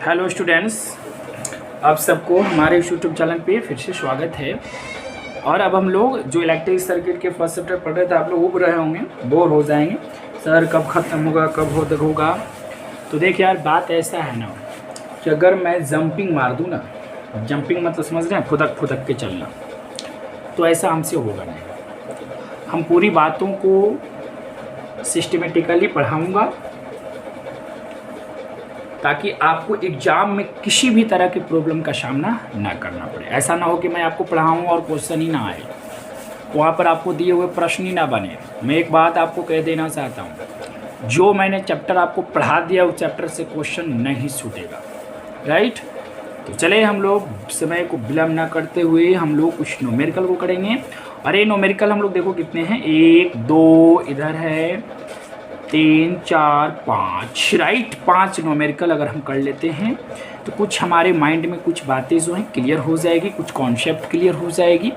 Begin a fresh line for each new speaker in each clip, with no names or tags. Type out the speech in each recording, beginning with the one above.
Hello students, आप सबको हमारे यूट्यूब चैनल पे फिर से स्वागत है। और अब हम लोग जो इलेक्ट्रिक सर्किट के फर्स्ट चैप्टर पढ़ रहे थे, आप लोग उब रहे होंगे, बोर हो जाएंगे, सर कब ख़त्म होगा, कब होगा। तो देख यार, बात ऐसा है ना कि अगर मैं जंपिंग मार दूँ ना, जंपिंग मतलब समझ रहे हैं, फुदक फुदक के चलना, तो ऐसा हमसे होगा नहीं। हम पूरी बातों को सिस्टमेटिकली पढ़ाऊँगा ताकि आपको एग्ज़ाम में किसी भी तरह की प्रॉब्लम का सामना ना करना पड़े। ऐसा ना हो कि मैं आपको पढ़ाऊँ और क्वेश्चन ही ना आए, वहाँ पर आपको दिए हुए प्रश्न ही ना बने। मैं एक बात आपको कह देना चाहता हूँ, जो मैंने चैप्टर आपको पढ़ा दिया उस चैप्टर से क्वेश्चन नहीं छूटेगा, राइट। तो चले हम लोग समय को विलम्ब ना करते हुए हम लोग कुछ न्यूमेरिकल को करेंगे। अरे न्यूमेरिकल हम लोग देखो कितने हैं, 1 2 इधर है, 3 4 5, राइट। 5 न्यूमेरिकल अगर हम कर लेते हैं तो कुछ हमारे माइंड में कुछ बातें जो हैं क्लियर हो जाएगी, कुछ कॉन्सेप्ट क्लियर हो जाएगी।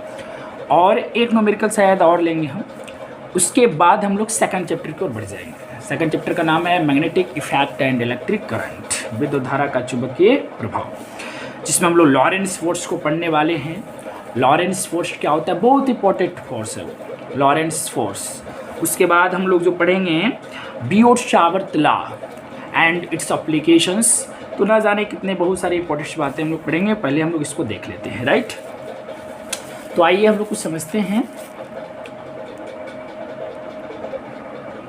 और एक न्यूमेरिकल शायद और लेंगे हम, उसके बाद हम लोग सेकंड चैप्टर की ओर बढ़ जाएंगे। सेकंड चैप्टर का नाम है magnetic effect and electric current, विद्युत धारा का चुंबकीय प्रभाव, जिसमें हम लोग लॉरेंस फोर्स को पढ़ने वाले हैं। लॉरेंस फोर्स क्या होता है, बहुत इंपॉर्टेंट फोर्स है वो, लॉरेंस फोर्स। उसके बाद हम लोग जो पढ़ेंगे बियोट-सावर्त लॉ एंड इट्स एप्लीकेशंस। तो ना जाने कितने बहुत सारी इंपॉर्टेंट बातें हम लोग पढ़ेंगे, पहले हम लोग इसको देख लेते हैं, राइट। तो आइए हम लोग कुछ समझते हैं।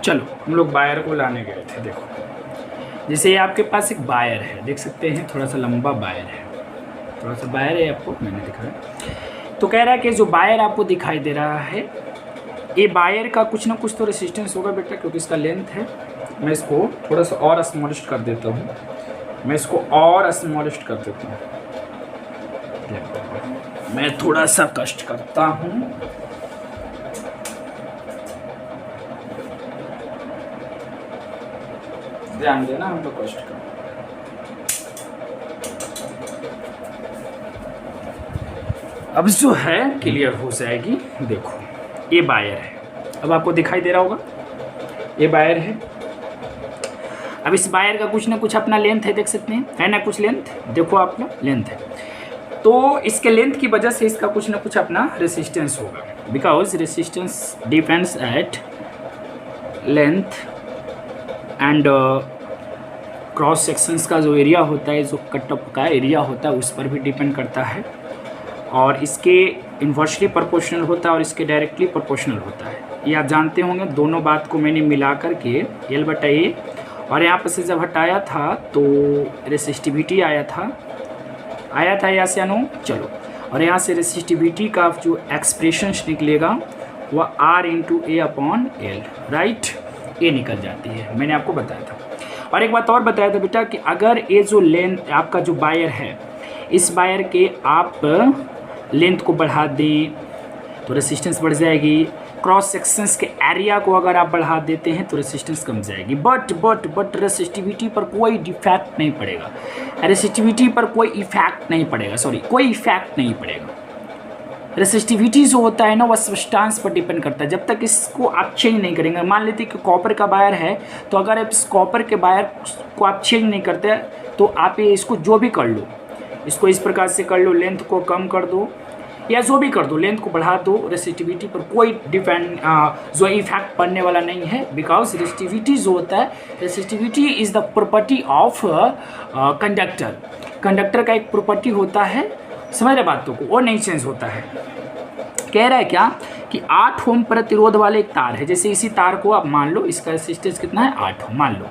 चलो हम लोग वायर को लाने गए थे। देखो जैसे ये आपके पास एक वायर है, देख सकते हैं, थोड़ा सा लंबा वायर है, थोड़ा सा वायर है, आपको मैंने दिखाया। तो कह रहा है कि जो वायर आपको दिखाई दे रहा है, ये वायर का कुछ ना कुछ तो रेसिस्टेंस होगा बेटा, क्योंकि इसका लेंथ है। मैं इसको थोड़ा सा और स्मॉलेस्ट कर देता हूँ, मैं इसको और स्मॉलेस्ट कर देता हूँ, मैं थोड़ा सा कष्ट करता हूँ। ध्यान देना, हम लोग कष्ट कर, अब जो है क्लियर हो जाएगी। देखो ये वायर है, अब आपको दिखाई दे रहा होगा, ये वायर है। अब इस वायर का कुछ ना कुछ अपना लेंथ है, देख सकते हैं, है ना, कुछ लेंथ, देखो आपका लेंथ है। तो इसके लेंथ की वजह से इसका कुछ ना कुछ अपना रेसिस्टेंस होगा, because resistance depends at length and cross sections का जो एरिया होता है, जो कटअप का एरिया होता है, उस पर भी डिपेंड करता है। और इसके इन्वर्सली प्रोपोर्शनल होता है और इसके डायरेक्टली प्रोपोर्शनल होता है, ये आप जानते होंगे। दोनों बात को मैंने मिला करके L/A, और यहाँ पर से जब हटाया था तो रेसिस्टिविटी आया था यहाँ से नो, चलो। और यहाँ से रेसिस्टिविटी का जो एक्सप्रेशंस निकलेगा वह R/A/L, राइट, ये निकल जाती है, मैंने आपको बताया था। और एक बात और बताया था बेटा कि अगर ये जो लेंथ आपका जो वायर है, इस वायर के आप लेंथ को बढ़ा दें तो रेसिस्टेंस बढ़ जाएगी। क्रॉस सेक्शंस के एरिया को अगर आप बढ़ा देते हैं तो रेसिस्टेंस कम जाएगी। बट रेसिस्टिविटी पर कोई डिफेक्ट नहीं पड़ेगा, रेसिस्टिविटी पर कोई इफेक्ट नहीं पड़ेगा, सॉरी, कोई इफेक्ट नहीं पड़ेगा। रेसिस्टिविटी जो होता है ना, वह सब्सटेंस पर डिपेंड करता है। जब तक इसको आप चेंज नहीं करेंगे, मान लेते कि कॉपर का वायर है, तो अगर आप इस कॉपर के वायर को आप चेंज नहीं करते तो आप ये इसको जो भी कर लो, इसको इस प्रकार से कर लो, लेंथ को कम कर दो या जो भी कर दो, लेंथ को बढ़ा दो, रेसिस्टिविटी पर कोई डिपेंड जो इफेक्ट पड़ने वाला नहीं है। बिकॉज रेसिस्टिविटी जो होता है, resistivity is the property of conductor. Conductor का एक प्रॉपर्टी होता है, समझ रहे बातों को, वो नहीं चेंज होता है। कह रहा है क्या कि 8 ओम प्रतिरोध वाले एक तार है, जैसे इसी तार को आप मान लो, इसका रेसिस्टेंस कितना है, 8 ओम मान लो,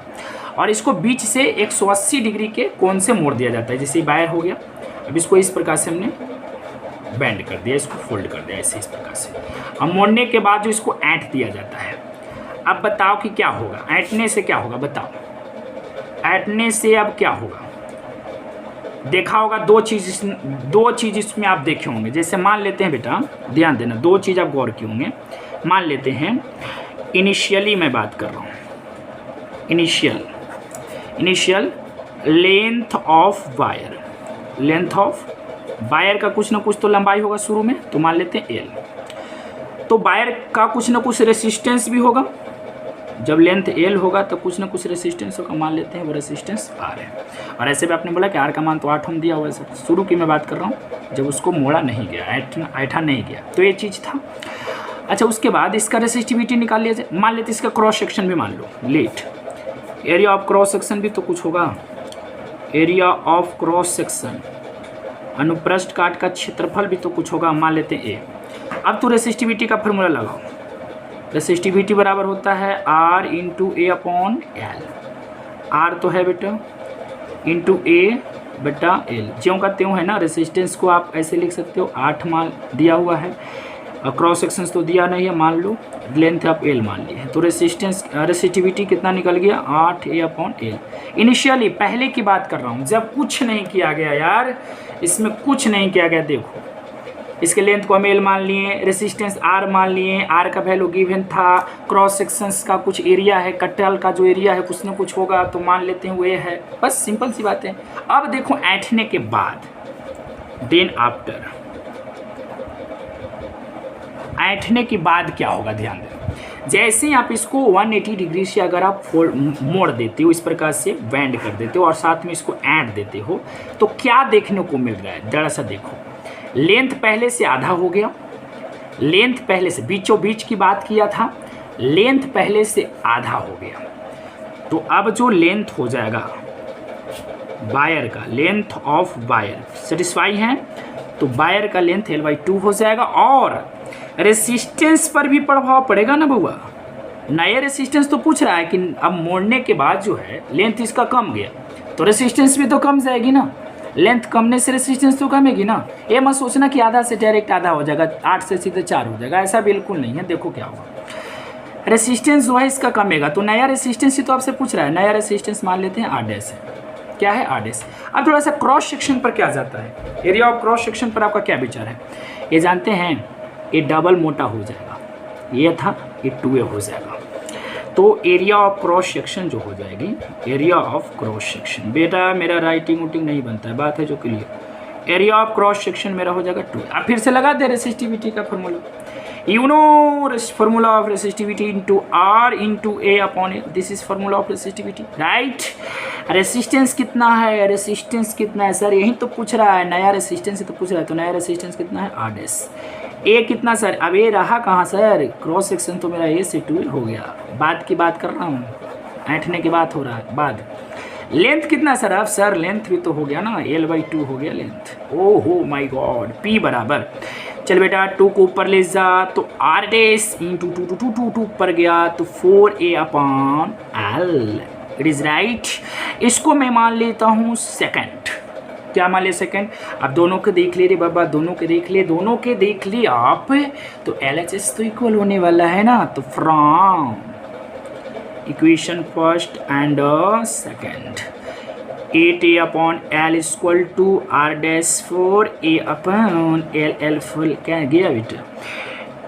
और इसको बीच से 180 डिग्री के कोण से मोड़ दिया जाता है, जैसे वायर हो गया। अब इसको इस प्रकार से हमने बेंड कर दिया, इसको फोल्ड कर दिया, ऐसे इस प्रकार से। अब मोड़ने के बाद जो इसको ऐंठ दिया जाता है। अब बताओ कि क्या होगा, ऐंठने से क्या होगा, बताओ, ऐंठने से अब क्या होगा। देखा होगा दो चीज़ इसमें आप देखे होंगे। जैसे मान लेते हैं बेटा, ध्यान देना, 2 चीज़ आप गौर किए होंगे। मान लेते हैं इनिशियली, मैं बात कर रहा हूँ initial length of wire, length of wire का कुछ ना कुछ तो लंबाई होगा शुरू में, तो मान लेते हैं L। तो वायर का कुछ ना कुछ रेसिस्टेंस भी होगा, जब लेंथ एल होगा तो कुछ ना कुछ रेसिस्टेंस होगा, मान लेते हैं वो रेसिस्टेंस आर है। और ऐसे भी आपने बोला कि आर का मान तो 8 ओम दिया हुआ है, शुरू की मैं बात कर रहा हूँ जब उसको मोड़ा नहीं गया, ऐठा नहीं गया, तो ये चीज़ था। अच्छा, उसके बाद इसका रेसिस्टिविटी निकाल लिया जाए, मान लेते इसका क्रॉस सेक्शन भी मान लो, let area of cross section भी तो कुछ होगा, एरिया ऑफ क्रॉस सेक्शन अनुप्रस्थ काट का क्षेत्रफल भी तो कुछ होगा, मान लेते हैं ए। अब तो रेसिस्टिविटी का फॉर्मूला लगाओ, रेसिस्टिविटी बराबर होता है R into A upon L, R तो है बेटा इंटू ए बेटा एल, ज्यों का त्यों है ना। रेसिस्टेंस को आप ऐसे लिख सकते हो, 8 मान दिया हुआ है, क्रॉस सेक्शंस तो दिया नहीं है, मान लो लेंथ आप एल मान लिए, तो रेसिस्टिविटी कितना निकल गया 8 ए अपॉन एल। इनिशियली पहले की बात कर रहा हूँ, जब कुछ नहीं किया गया यार, इसमें कुछ नहीं किया गया। देखो इसके लेंथ को हम एल मान लिए, रेसिस्टेंस आर मान लिए, आर का वैल्यू गिवन था, क्रॉस सेक्शंस का कुछ एरिया है, कटल का जो एरिया है कुछ ना कुछ होगा, तो मान लेते हैं वो ये है, बस सिंपल सी बात है। अब देखो ऐंठने के बाद, देन आफ्टर, ऐंठने के बाद क्या होगा ध्यान दें। जैसे आप इसको 180 डिग्री से अगर आप मोड़ देते हो, इस प्रकार से बेंड कर देते हो और साथ में इसको ऐंठ देते हो, तो क्या देखने को मिल रहा है, जरा सा देखो। लेंथ पहले से आधा हो गया, लेंथ पहले से बीचों बीच की बात किया था, लेंथ पहले से आधा हो गया, तो अब जो लेंथ हो जाएगा वायर का, लेंथ ऑफ वायर सेटिस्फाई है, तो वायर का लेंथ L/2 हो जाएगा। और रेसिस्टेंस पर भी प्रभाव पड़ेगा ना बउआ, नया रेसिस्टेंस तो पूछ रहा है कि अब मोड़ने के बाद जो है लेंथ इसका कम गया, तो रेसिस्टेंस भी तो कम जाएगी ना, लेंथ कमने से रेसिस्टेंस तो कमेगी ना। ये मत सोचना कि आधा से डायरेक्ट आधा हो जाएगा, 8 से सीधे 4 हो जाएगा, ऐसा बिल्कुल नहीं है। देखो क्या होगा, रेसिस्टेंस जो है इसका कमेगा, तो नया रेसिस्टेंस ही तो आपसे पूछ रहा है, नया रेसिस्टेंस मान लेते हैं R' है, क्या है R'। अब थोड़ा सा क्रॉस सेक्शन पर क्या जाता है, एरिया ऑफ क्रॉस सेक्शन पर आपका क्या विचार है। ये जानते हैं ये डबल मोटा हो जाएगा, ये था ये 2a हो जाएगा, तो एरिया ऑफ क्रॉस सेक्शन जो हो जाएगी, एरिया ऑफ क्रॉस सेक्शन, बेटा मेरा राइटिंग उटिंग नहीं बनता है, बात है जो clear, area of cross section मेरा हो जाएगा 2। अब फिर से लगा दे रेसिस्टिविटी का formula, you know formula of resistivity into R into A upon A, this is formula of resistivity, right। Resistance कितना है, रेसिस्टेंस कितना है सर, यही तो पूछ रहा है, नया रेसिस्टेंस तो पूछ रहा है, तो नया रेसिस्टेंस कितना है R'। ए कितना सर, अब ए रहा कहाँ सर, क्रॉस सेक्शन तो मेरा ए से 2 हो गया, बाद की बात कर रहा हूँ, ऐंठने की बात हो रहा है बाद। लेंथ कितना सर, अब सर लेंथ भी तो हो गया ना, L/2 हो गया लेंथ, ओहो माय गॉड, P बराबर, चल बेटा 2 को ऊपर ले जा, तो R' इंटू 2 ऊपर गया, तो 4a upon L, it is right. इसको मैं मान लेता हूँ सेकंड, क्या मान ले सेकंड। अब दोनों के देख ले रे बाबा, दोनों के देख ले, दोनों के देख लिए आप, तो LHS तो इक्वल होने वाला है ना, तो from equation first and second, 8a upon L equal to R' 4a upon L full, क्या गया बेटा,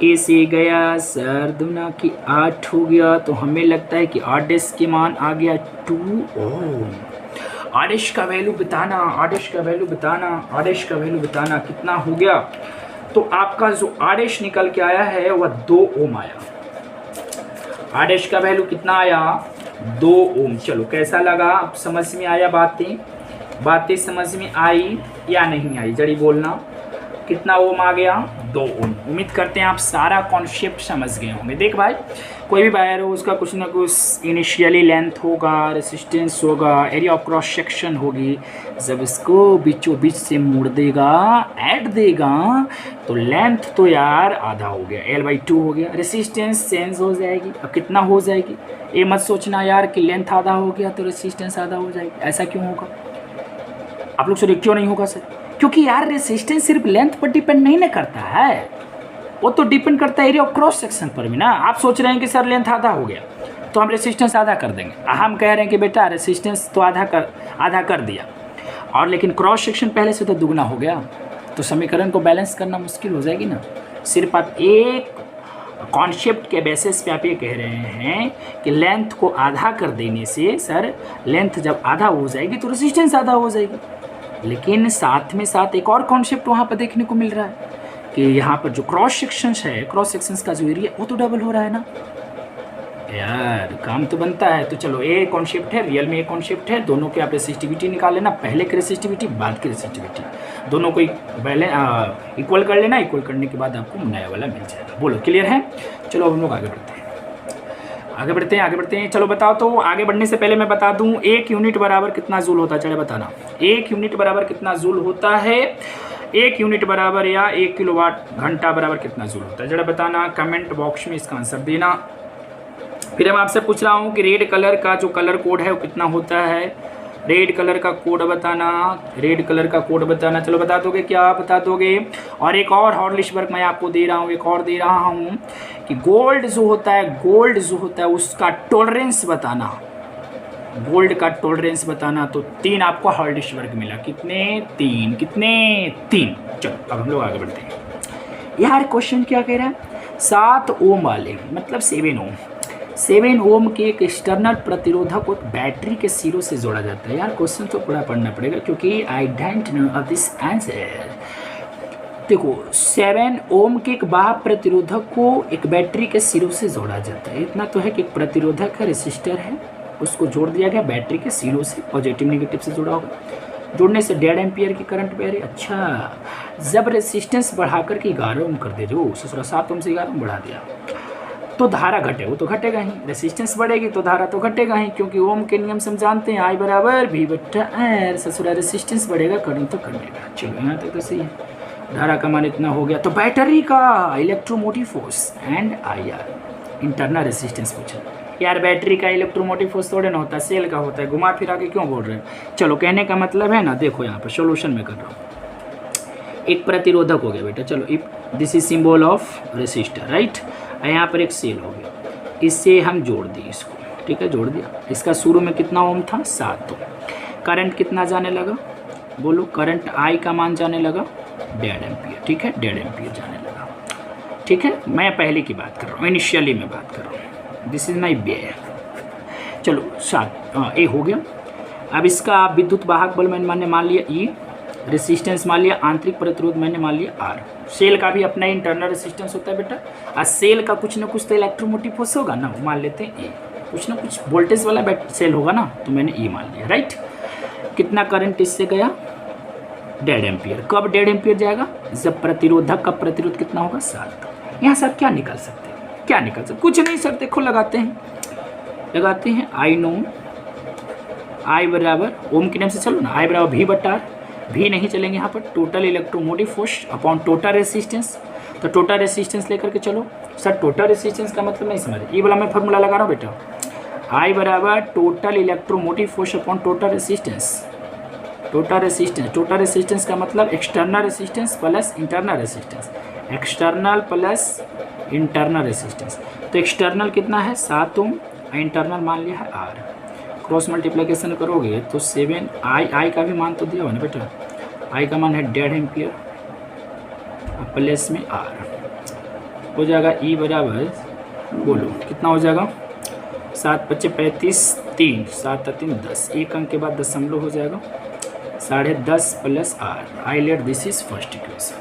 ए से गया सर, दुना की 8 हो गया, तो हमें लगता है कि R' के मान आ गया 2 ओम। R' का वैल्यू बताना, R' का वैल्यू बताना, R' का वैल्यू बताना कितना हो गया, तो आपका जो R' निकल के आया है वह 2 ओम आया, R' का वैल्यू कितना आया 2 ओम। चलो कैसा लगा, अब समझ में आया, बातें समझ में आई या नहीं आई, जड़ी बोलना, कितना ओम आ गया 2 ओम। उम्मीद करते हैं आप सारा कॉन्सेप्ट समझ गए होंगे। देख भाई, कोई भी वायर हो उसका कुछ ना कुछ इनिशियली लेंथ होगा, रेसिस्टेंस होगा, एरिया ऑफ क्रॉस सेक्शन होगी, जब इसको बीचों बीच से मोड़ देगा, ऐड देगा, तो लेंथ तो यार आधा हो गया, L/2 हो गया, रेसिस्टेंस चेंज हो जाएगी। अब कितना हो जाएगी, ये मत सोचना यार कि लेंथ आधा हो गया तो रेसिस्टेंस आधा हो जाएगी, ऐसा क्यों होगा। आप लोग सोचे क्यों नहीं होगा सर, क्योंकि यार रेसिस्टेंस सिर्फ लेंथ पर डिपेंड नहीं ना करता है, वो तो डिपेंड करता है एरिया ऑफ क्रॉस सेक्शन पर भी ना। आप सोच रहे हैं कि सर लेंथ आधा हो गया तो हम रेसिस्टेंस आधा कर देंगे, हम कह रहे हैं कि बेटा रेसिस्टेंस तो आधा कर दिया, और लेकिन क्रॉस सेक्शन पहले से तो दुगना हो गया, तो समीकरण को बैलेंस करना मुश्किल हो जाएगी ना। सिर्फ आप एक कॉन्सेप्ट के बेसिस पे आप ये कह रहे हैं कि लेंथ को आधा कर देने से सर लेंथ जब आधा हो जाएगी तो रेसिस्टेंस आधा हो जाएगी, लेकिन साथ में साथ एक और कॉन्सेप्ट वहाँ पर देखने को मिल रहा है कि यहाँ पर जो क्रॉस सेक्शंस है, क्रॉस सेक्शंस का जो एरिया वो तो डबल हो रहा है ना, यार काम तो बनता है। तो चलो ये कॉन्सेप्ट है, रियल में ये कॉन्सेप्ट है। दोनों के आप रेसिस्टिविटी निकाल लेना, पहले की रेसिस्टिविटी बाद की रेसिस्टिविटी, दोनों को पहले इक्वल कर लेना। इक्वल करने के बाद आपको नया वाला मिल जाएगा। बोलो क्लियर है? चलो अब हम लोग आगे बढ़ते हैं, आगे बढ़ते हैं, आगे बढ़ते हैं। चलो बताओ। तो आगे बढ़ने से पहले मैं बता दूं, 1 यूनिट बराबर कितना जूल होता है? चले बताना, 1 यूनिट बराबर कितना जूल होता है? 1 यूनिट बराबर या 1 किलोवाट घंटा बराबर कितना जूल होता है? जरा बताना, कमेंट बॉक्स में इसका आंसर देना। फिर मैं आपसे पूछ रहा हूँ कि रेड कलर का जो कलर कोड है वो कितना होता है? रेड कलर का कोड बताना, रेड कलर का कोड बताना। चलो बता दोगे क्या? बता दोगे? और एक और हॉर्लिशबर्ग मैं आपको दे रहा हूँ, एक और दे रहा हूँ कि गोल्ड जो होता है, गोल्ड जो होता है उसका टॉलरेंस बताना, गोल्ड का टॉलरेंस बताना। तो 3 आपको हॉर्लिशबर्ग मिला। कितने? 3। कितने? 3। चलो अब हम लोग आगे बढ़ते हैं। यार क्वेश्चन क्या कह रहा है? 7 ओम वाले मतलब 7 ओम, 7 ओम के एक एक्सटर्नल प्रतिरोधक को बैटरी के सिरों से जोड़ा जाता है। यार क्वेश्चन तो पूरा पढ़ना पड़ेगा क्योंकि I don't know this answer. देखो 7 ओम के एक बाह्य प्रतिरोधक को एक बैटरी के सिरों से जोड़ा जाता है। इतना तो है कि एक प्रतिरोधक है, रेसिस्टर है, उसको जोड़ दिया गया बैटरी के सिरों से, पॉजिटिव नेगेटिव से जुड़ा होगा। जोड़ने से 1.5 एम्पियर की करंट बह रही। अच्छा, जब रेसिस्टेंस बढ़ा करके 11 ओम कर दे, जो 7 ओम से 11 ओम बढ़ा दिया तो धारा घटे, वो तो घटेगा ही। रेसिस्टेंस बढ़ेगी तो धारा तो घटेगा ही, क्योंकि ओम के नियम से हम जानते हैं I बराबर V बट्टा R। ससुरा रेसिस्टेंस बढ़ेगा, करंट तो घटेगा। चलो यहाँ तक तो सही है। धारा का मान इतना हो गया। तो बैटरी का electromotive force and IR internal resistance पूछा। यार बैटरी का इलेक्ट्रोमोटिव फोर्स थोड़े ना होता, सेल का होता है। घुमा फिरा के क्यों बोल रहे हैं? चलो कहने का मतलब है ना, देखो यहाँ पर सोल्यूशन में कर रहा हूँ। एक प्रतिरोधक हो गया बेटा, चलो if this is symbol of resistor right. यहाँ पर एक सेल हो गया, इससे हम जोड़ दिए इसको, ठीक है, जोड़ दिया। इसका शुरू में कितना ओम था? 7 ओम। करंट कितना जाने लगा? बोलो, करंट I का मान जाने लगा 1.5 एम्पियर, ठीक है, 1.5 एम्पियर जाने लगा, ठीक है। मैं पहले की बात कर रहा हूँ, इनिशियली मैं बात कर रहा हूँ, दिस इज माई बे। चलो 7 ए हो गया। अब इसका विद्युत वाहक बल मैंने मान लिया E, रेसिस्टेंस मान लिया, आंतरिक प्रतिरोध मैंने मान लिया R। सेल का भी अपना इंटरनल रेसिस्टेंस होता है बेटा, और सेल का कुछ ना कुछ तो इलेक्ट्रोमोटिव फोर्स होगा ना, मान लेते हैं E। कुछ ना कुछ वोल्टेज वाला सेल होगा ना, तो मैंने E मान लिया राइट। कितना करंट इससे गया? 1.5 एम्पियर। कब 1.5 एम्पियर जाएगा? जब प्रतिरोधक का प्रतिरोध कितना होगा? 7। यहाँ से आप क्या निकाल सकते हैं? क्या निकाल सकते? कुछ नहीं सर, देखो लगाते हैं, लगाते हैं I नो, I बराबर ओम के नाम से चलो ना, I बराबर V बटा R। भी नहीं चलेंगे यहाँ पर, total electromotive force upon total resistance. तो टोटल रेसिस्टेंस लेकर के चलो। सर टोटल रेसिस्टेंस का मतलब नहीं समझ, ये वाला मैं फॉर्मूला लगा रहा हूँ बेटा। I बराबर total electromotive force upon total resistance. Total resistance, total resistance का मतलब external resistance plus internal resistance, external plus internal resistance. तो एक्सटर्नल कितना है? 7 ओम, इंटरनल मान लिया है R। क्रॉस मल्टीप्लिकेशन करोगे तो 7 I का भी मान तो दिया हो ना बेटा, I का मान है 1.5 एम्पियर प्लस में R हो जाएगा E बराबर, बोलो कितना हो जाएगा? 7 × 5 = 35, 3 7 3 10, एक अंक के बाद दशमलव हो जाएगा, 10.5 plus R। I let this is first equation,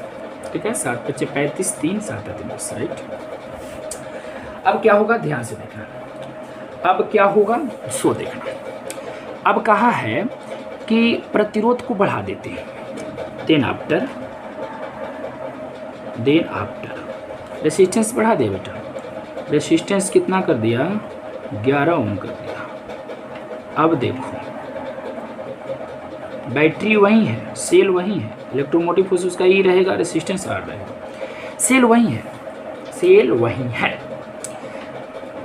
ठीक है। 7 × 5 = 35, 3 7 3 10 राइट। अब क्या होगा? ध्यान से देखना, अब क्या होगा सो देखना। अब कहा है कि प्रतिरोध को बढ़ा देते हैं, देन आफ्टर रेसिस्टेंस बढ़ा दे बेटा। रेसिस्टेंस कितना कर दिया? 11 ओम कर दिया। अब देखो बैटरी वही है, सेल वही है, इलेक्ट्रोमोटिव फोर्स उसका E रहेगा, रेसिस्टेंस R रहेगा, सेल वही है, सेल वही है।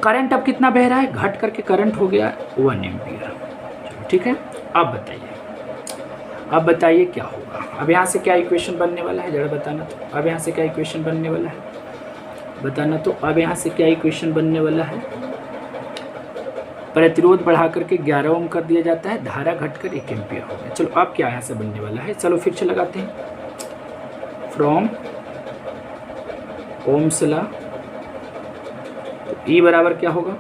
करंट अब कितना बह रहा है? घट करके करंट हो गया 1 एम्पियर, ठीक है। अब बताइए क्या होगा? अब यहाँ से क्या इक्वेशन बनने वाला है? जरा बताना तो। अब यहाँ से क्या इक्वेशन बनने वाला है? बताना तो। अब यहाँ से क्या इक्वेशन बनने वाला है? प्रतिरोध बढ़ा करके 11 ओम कर दिया जाता है, धारा घटकर 1 एम्पियर हो गया। चलो अब क्या यहाँ से बनने वाला है? चलो फिर से लगाते हैं। फ्रॉम ओम्स लॉ, E बराबर क्या होगा?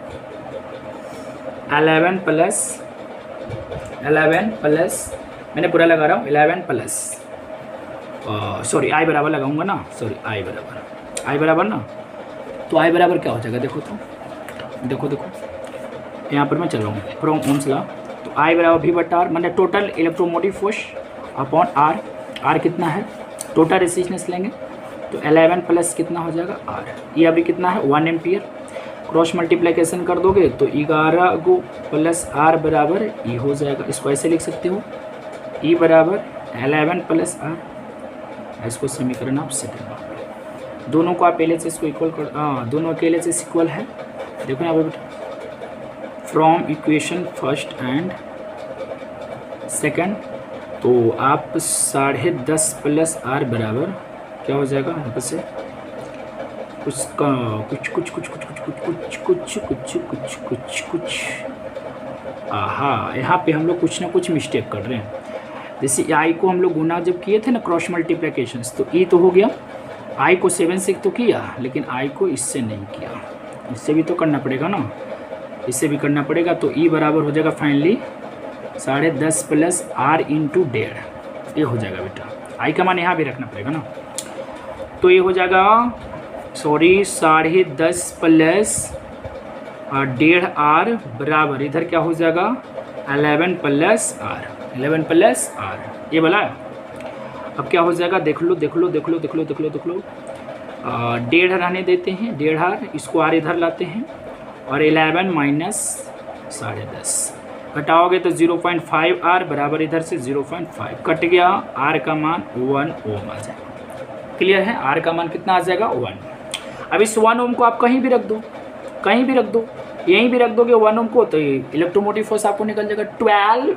11 प्लस मैंने पूरा लगा रहा हूँ, 11 प्लस सॉरी I बराबर लगाऊंगा ना, सॉरी I बराबर ना, तो I बराबर क्या हो जाएगा? देखो तो देखो देखो यहाँ पर मैं चल रहा हूँ फ्रॉम ओम्स लॉ। तो आई बराबर वी बटा आर, मतलब total electromotive force upon R. R कितना है, टोटल रेजिस्टेंस लेंगे तो 11 प्लस कितना हो जाएगा आर। ये अभी कितना है 1 एम्पियर। क्रॉस मल्टीप्लिकेशन कर दोगे तो 11 गो प्लस आर बराबर ई हो जाएगा। इसको ऐसे लिख सकते हो ई बराबर 11 प्लस आर। इसको समीकरण आप सेकंड में, दोनों को आप पहले से इसको इक्वल कर, दोनों अकेले से इक्वल है। देखो यहाँ पे बेटा from equation first and second, तो आप 10.5 प्लस आर बराबर क्या हो जाएगा यहाँ पर से कुछ कुछ कुछ कुछ कुछ कुछ कुछ कुछ कुछ कुछ कुछ कुछ कुछ हाँ, यहाँ पे हम लोग कुछ ना कुछ मिस्टेक कर रहे हैं। जैसे आई को हम लोग गुना जब किए थे ना क्रॉस मल्टीप्लिकेशन, तो ई तो हो गया, आई को 7 से तो किया, लेकिन आई को इससे नहीं किया। इससे भी तो करना पड़ेगा ना, इससे भी करना पड़ेगा। तो ई बराबर हो जाएगा फाइनली 10.5 प्लस आर इंटू 1.5, ये हो जाएगा बेटा। आई का मान यहाँ भी रखना पड़ेगा ना, तो ये हो जाएगा सॉरी 10.5 प्लस 1.5 आर बराबर इधर क्या हो जाएगा 11 प्लस आर, 11 प्लस आर, ये बोला। अब क्या हो जाएगा देख लो देख लो देख लो देख लो देख लो देख लो 1.5 रहने देते हैं, 1.5 आर, इसको आर इधर लाते हैं और 11 माइनस 10.5 घटाओगे तो 0.5 आर बराबर इधर से 0.5 कट गया। आर का मान 1 ओम आ जाएगा। क्लियर है, आर का मान कितना आ जाएगा 1। अब इस 1 ओम को आप कहीं भी रख दो, कहीं भी रख दो, यहीं भी रख दोगे 1 ओम को, तो इलेक्ट्रोमोटिव फोर्स आपको निकल जाएगा 12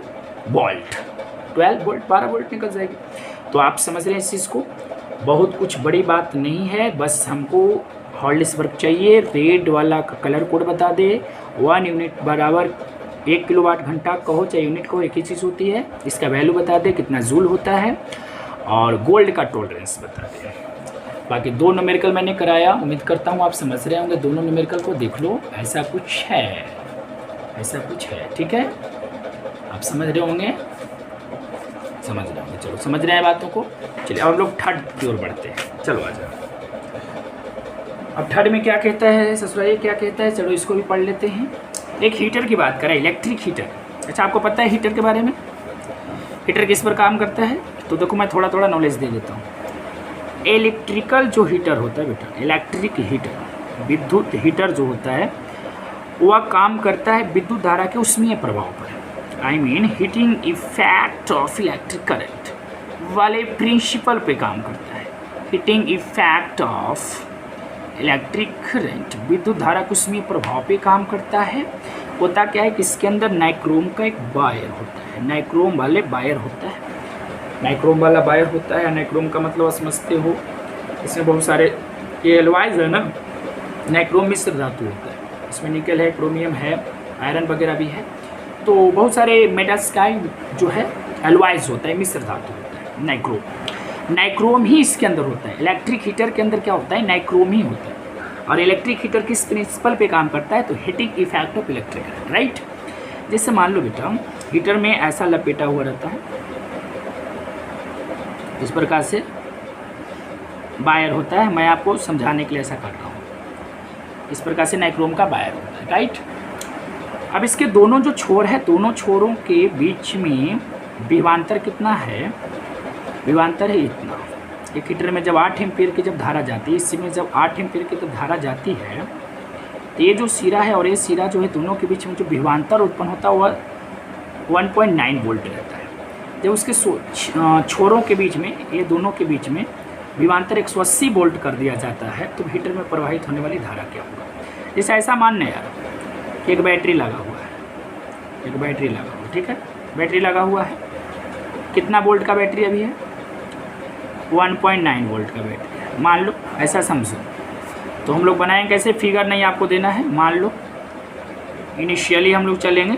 वोल्ट, 12 वोल्ट 12 वोल्ट निकल जाएगी। तो आप समझ रहे हैं इस चीज़ को, बहुत कुछ बड़ी बात नहीं है, बस हमको हॉर्लिक्स वर्क चाहिए। रेड वाला का कलर कोड बता दे, 1 यूनिट बराबर 1 किलोवाट घंटा कहो चाहे यूनिट कहो, एक ही चीज़ होती है। इसका वैल्यू बता दे कितना जूल होता है, और गोल्ड का टॉलरेंस बता दे। बाकी 2 न्यूमेरिकल मैंने कराया, उम्मीद करता हूँ आप समझ रहे होंगे। दोनों न्यूमेरिकल को देख लो, ऐसा कुछ है, ऐसा कुछ है, ठीक है, आप समझ रहे होंगे, समझ रहे होंगे। चलो समझ रहे हैं बातों को। चलिए अब हम लोग थर्ड की ओर बढ़ते हैं, चलो आ जाओ। अब थर्ड में क्या कहता है ससुराल, क्या कहता है, चलो इसको भी पढ़ लेते हैं। एक हीटर की बात करें, इलेक्ट्रिक हीटर। अच्छा आपको पता है हीटर के बारे में, हीटर किस पर काम करता है? तो देखो मैं थोड़ा थोड़ा नॉलेज दे देता हूँ। इलेक्ट्रिकल जो हीटर होता है बेटा, इलेक्ट्रिक हीटर, विद्युत हीटर जो होता है वह काम करता है विद्युत धारा के उष्मीय प्रभाव पर, I mean heating effect of electric current वाले प्रिंसिपल पे काम करता है। Heating effect of electric current, विद्युत धारा के उष्मीय प्रभाव पे काम करता है। होता क्या है कि इसके अंदर नाइक्रोम का एक वायर होता है, नाइक्रोम वाले वायर होता है, नाइक्रोम वाला वायर होता है। नाइक्रोम का मतलब समझते हो, इसमें बहुत सारे ये एलॉयज है ना, नाइक्रोम मिश्र धातु होता है, इसमें निकल है, क्रोमियम है, आयरन वगैरह भी है। तो बहुत सारे मेटल्स का जो है एलॉयज होता है, मिश्र धातु होता है नाइक्रोम। नाइक्रोम ही इसके अंदर होता है। इलेक्ट्रिक हीटर के अंदर क्या होता है, नाइक्रोम ही होता है। और इलेक्ट्रिक हीटर किस प्रिंसिपल पे काम करता है, तो heating effect of electric current, right. जैसे मान लो बेटा हीटर में ऐसा लपेटा हुआ रहता है, इस प्रकार से वायर होता है, मैं आपको समझाने के लिए ऐसा कर रहा हूँ। इस प्रकार से नाइक्रोम का वायर होता है, राइट। अब इसके दोनों जो छोर है, दोनों छोरों के बीच में विभवांतर कितना है, विभवांतर है इतना। एक हीटर में जब 8 एम्पीयर की जब धारा जाती है, इसमें जब 8 एम्पीयर की जब धारा जाती है, तो ये जो सिरा है और ये सिरा जो है, दोनों के बीच में जो विभवांतर उत्पन्न होता है वह 1.9 वोल्ट रहता है। जब उसके छोरों के बीच में, ये दोनों के बीच में विभवांतर 180 वोल्ट कर दिया जाता है, तो हीटर में प्रवाहित होने वाली धारा क्या होगा। जैसे ऐसा मानना यार, एक बैटरी लगा हुआ है, एक बैटरी लगा हुआ, ठीक है, बैटरी लगा हुआ है, कितना वोल्ट का बैटरी अभी है, 1.9 वोल्ट का बैटरी है, मान लो, ऐसा समझो। तो हम लोग बनाएंगे कैसे, फिगर नहीं आपको देना है, मान लो इनिशियली हम लोग चलेंगे,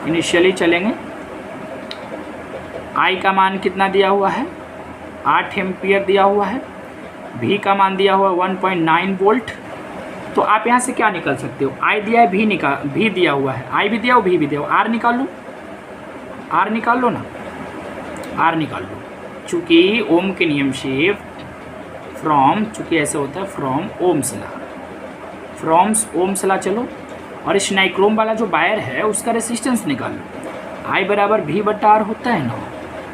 इनिशियली चलेंगे। आई का मान कितना दिया हुआ है, 8 एम्पियर दिया हुआ है, भी का मान दिया हुआ है 1.9 वोल्ट। तो आप यहाँ से क्या निकाल सकते हो, आई दिया है, भी दिया हुआ है, आई भी दिया हो, भी दिया हो, आर निकाल लो, आर निकाल लो ना, आर निकाल लो। चूँकि ओम के नियम से फ्रॉम, चूँकि ऐसे होता है फ्रॉम ओम्स लॉ, फ्रॉम्स ओम्स ला चलो, और इस नाइक्रोम वाला जो वायर है उसका रेसिस्टेंस निकालो। आई बराबर भी बटा आर होता है ना,